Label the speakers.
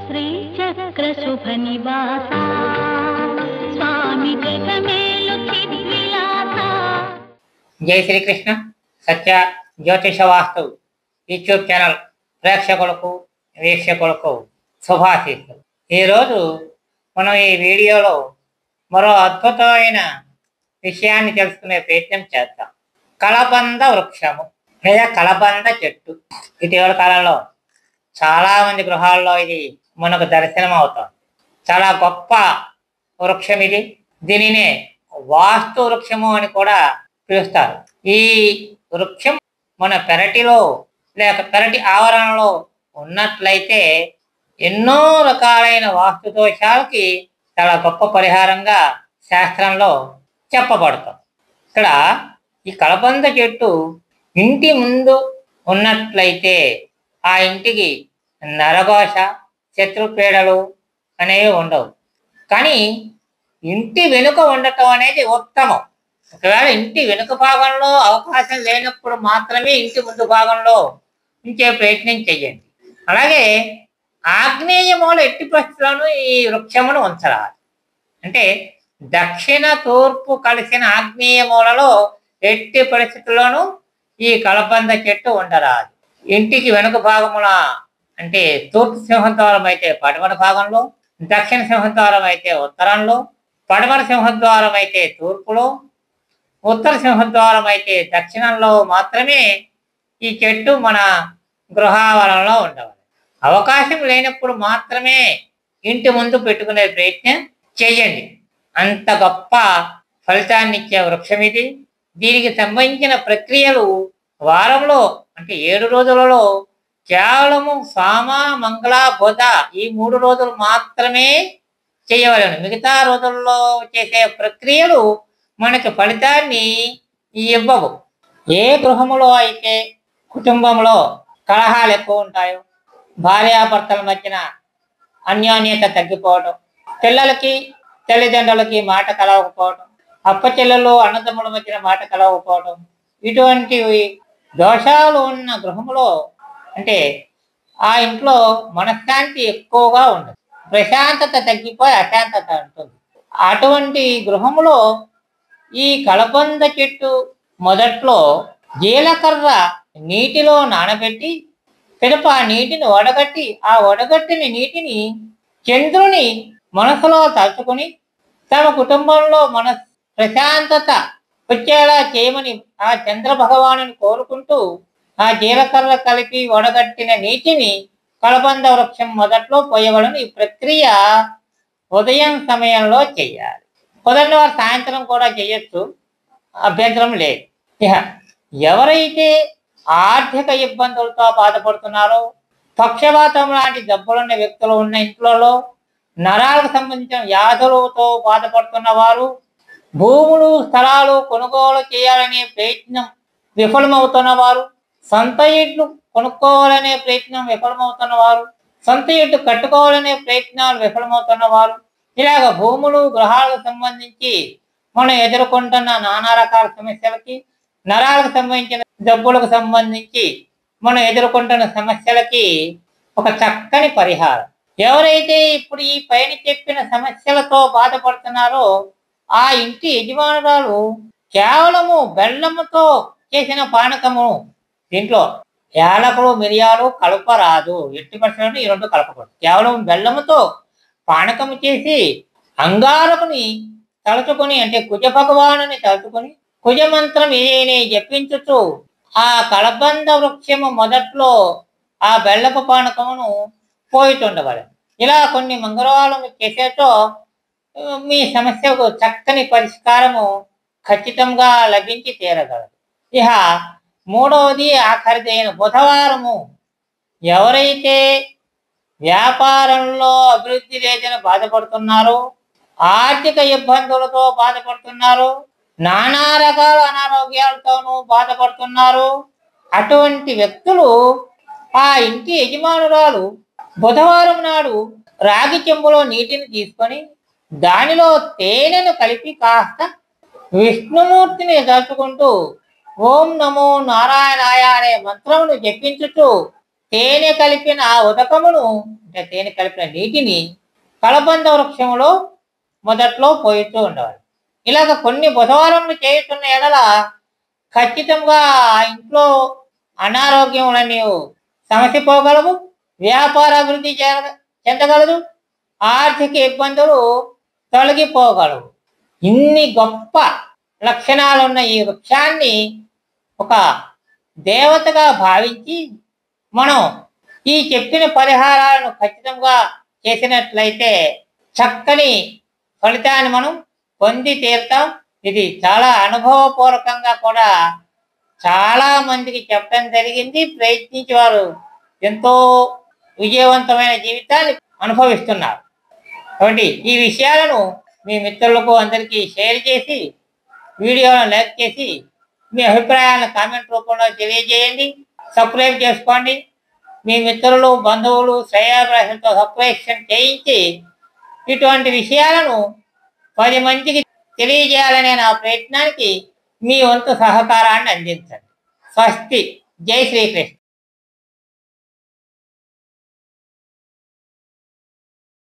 Speaker 1: శ్రీచక్ర శుభ నివాస స్వామి జగమేలు చిద్విలాస.
Speaker 2: జై శ్రీకృష్ణ. సత్య జ్యోతిష వాస్తు యూట్యూబ్ ఛానల్ ప్రేక్షకులకు వీక్షకులకు శుభాశీస్సులు. ఈరోజు మనం ఈ వీడియోలో మరో అద్భుతమైన విషయాన్ని తెలుసుకునే ప్రయత్నం చేద్దాం. కలబంద వృక్షము లేదా కలబంద చెట్టు. ఇటీవల కాలంలో చాలామంది గృహాల్లో ఇది మనకు దర్శనం అవుతుంది. చాలా గొప్ప వృక్షం ఇది. దీనినే వాస్తు వృక్షము అని కూడా పిలుస్తారు. ఈ వృక్షం మన పెరటిలో లేక పెరటి ఆవరణలో ఉన్నట్లయితే ఎన్నో రకాలైన వాస్తు దోషాలకి చాలా గొప్ప పరిహారంగా శాస్త్రంలో చెప్పబడుతుంది. ఇక్కడ ఈ కలబంద చెట్టు ఇంటి ముందు ఉన్నట్లయితే ఆ ఇంటికి నరఘోష, శత్రుపీడలు అనేవి ఉండవు. కానీ ఇంటి వెనుక ఉండటం అనేది ఉత్తమం. ఒకవేళ ఇంటి వెనుక భాగంలో అవకాశం లేనప్పుడు మాత్రమే ఇంటి ముందు భాగంలో ఉంచే ప్రయత్నం చేయండి. అలాగే ఆగ్నేయ మూల ఎట్టి పరిస్థితుల్లోనూ ఈ వృక్షమును ఉంచరాదు. అంటే దక్షిణ తూర్పు కలిసిన ఆగ్నేయ మూలలో ఎట్టి పరిస్థితుల్లోనూ ఈ కలబంద చెట్టు ఉండరాదు. ఇంటికి వెనుక భాగముల అంటే తూర్పు సింహద్వారం అయితే పడమర భాగంలో, దక్షిణ సింహద్వారం అయితే ఉత్తరంలో, పడమర సింహద్వారం అయితే తూర్పులో, ఉత్తర సింహద్వారం అయితే దక్షిణంలో మాత్రమే ఈ చెట్టు మన గృహావరణలో ఉండవాలి. అవకాశం లేనప్పుడు మాత్రమే ఇంటి ముందు పెట్టుకునే ప్రయత్నం చేయండి. అంత గొప్ప ఫలితాన్ని ఇచ్చే వృక్షం ఇది. దీనికి సంబంధించిన ప్రక్రియలు వారంలో అంటే 7 రోజులలో కేవలము సోమ, మంగళ, బుధ ఈ 3 రోజులు మాత్రమే చేయవలను. మిగతా రోజుల్లో చేసే ప్రక్రియలు మనకి ఫలితాన్ని ఇవ్వవు. ఏ గృహములో అయితే కుటుంబంలో కలహాలు ఎక్కువ ఉంటాయో, భార్యాభర్తల మధ్యన అన్యోన్యత తగ్గిపోవడం, పిల్లలకి తల్లిదండ్రులకి మాట కలవకపోవడం, అప్ప చెల్లెలు అన్నదమ్ముల మధ్యన మాట కలవకపోవడం, ఇటువంటివి దోషాలు ఉన్న గృహములో అంటే ఆ ఇంట్లో మనశ్శాంతి ఎక్కువగా ఉండదు, ప్రశాంతత తగ్గిపోయి అశాంతత ఉంటుంది. అటువంటి గృహములో ఈ కలబంద చెట్టు మొదట్లో జీలకర్ర నీటిలో నానబెట్టి పిదప ఆ నీటిని వడగట్టి ఆ వడగట్టిన నీటిని చంద్రుని మనసులో తలుచుకొని తమ కుటుంబంలో ప్రశాంతత వచ్చేలా చేయమని ఆ చంద్ర భగవానుని కోరుకుంటూ ఆ జీలకర్ర కలిపి వడగట్టిన నీటిని కలబంద వృక్షం మొదట్లో పోయవలను. ఈ ప్రక్రియ ఉదయం సమయంలో చేయాలి. కుదరని వారు సాయంత్రం కూడా చేయొచ్చు, అభ్యంతరం లేదు. ఇక ఎవరైతే ఆర్థిక ఇబ్బందులతో బాధపడుతున్నారో, పక్షవాతం లాంటి జబ్బులున్న వ్యక్తులు ఉన్న ఇంట్లో, నరాలకు సంబంధించిన వ్యాధులతో బాధపడుతున్న వారు, భూములు స్థలాలు కొనుగోలు చేయాలనే ప్రయత్నం విఫలమవుతున్న వారు, సొంత ఇళ్ళు కొనుక్కోవాలనే ప్రయత్నం విఫలమవుతున్న వారు, సొంత ఇళ్ళు కట్టుకోవాలనే ప్రయత్నాలు విఫలమవుతున్న వారు, ఇలాగ భూములు గృహాలకు సంబంధించి మనం ఎదుర్కొంటున్న నానా రకాల సమస్యలకి, నరాలకు సంబంధించిన జబ్బులకు సంబంధించి మనం ఎదుర్కొంటున్న సమస్యలకి ఒక చక్కని పరిహారం. ఎవరైతే ఇప్పుడు ఈ పైన చెప్పిన సమస్యలతో బాధపడుతున్నారో ఆ ఇంటి యజమానురాలు కేవలము బెల్లముతో చేసిన పానకము, దీంట్లో యాలకులు మిరియాలు కలపరాదు. ఎట్టి పరిస్థితుల్లో ఈ 2 కలపకూడదు. కేవలం బెల్లముతో పానకము చేసి అంగారకుని తలుచుకొని అంటే కుజ భగవానుని తలుచుకొని కుజ మంత్రం ఏదైనా జపించుతూ ఆ కలబంద వృక్షము మొదట్లో ఆ బెల్లపు పానకమును పోయితుండవాలి. ఇలా కొన్ని మంగళవారం చేసేతో మీ సమస్యకు చక్కని పరిష్కారము ఖచ్చితంగా లభించి తీరగలదు. ఇక 3వది ఆఖరిదైన బుధవారము ఎవరైతే వ్యాపారంలో అభివృద్ధి లేదని బాధపడుతున్నారో, ఆర్థిక ఇబ్బందులతో బాధపడుతున్నారో, నానా రకాల అనారోగ్యాలతోనూ బాధపడుతున్నారు, అటువంటి వ్యక్తులు ఆ ఇంటి యజమానురాలు బుధవారం నాడు రాగి చెంబులో నీటిని తీసుకొని దానిలో తేనెను కలిపి కాస్త విష్ణుమూర్తిని తలుచుకుంటూ ఓం నమో నారాయణాయ అనే మంత్రమును జపించుతూ తేనె కలిపిన ఉదకమును అంటే తేనె కలిపిన నీటిని కలబంద వృక్షంలో మొదట్లో పోయిస్తూ ఉండేవాడు. ఇలాగ కొన్ని బుధవారములు చేస్తున్న ఎడల ఖచ్చితంగా ఆ ఇంట్లో అనారోగ్యములని సమసిపోగలవు, వ్యాపార అభివృద్ధి చెందగలదు, ఆర్థిక ఇబ్బందులు తొలగిపోగలవు. ఇన్ని గొప్ప లక్షణాలున్న ఈ వృక్షాన్ని ఒక దేవతగా భావించి మనం ఈ చెప్పిన పరిహారాలను ఖచ్చితంగా చేసినట్లయితే చక్కని ఫలితాన్ని మనం పొంది తీరుతాం. ఇది చాలా అనుభవపూర్వకంగా కూడా చాలా మందికి చెప్పడం జరిగింది. ప్రయత్నించి వారు ఎంతో విజయవంతమైన జీవితాన్ని అనుభవిస్తున్నారు. కాబట్టి ఈ విషయాలను మీ మిత్రులకు అందరికీ షేర్ చేసి, వీడియోలను లైక్ చేసి, మీ అభిప్రాయాలను కామెంట్ రూపంలో తెలియజేయండి. సబ్స్క్రైబ్ చేసుకోండి. మీ మిత్రులు, బంధువులు, శ్రేయాభిలాషులతో సబ్స్క్రిప్షన్ చేయించి ఇటువంటి విషయాలను 10 మందికి తెలియజేయాలనే నా ప్రయత్నానికి మీ వంతు సహకారాన్ని అందించండి. స్వస్తి. జై శ్రీకృష్ణ.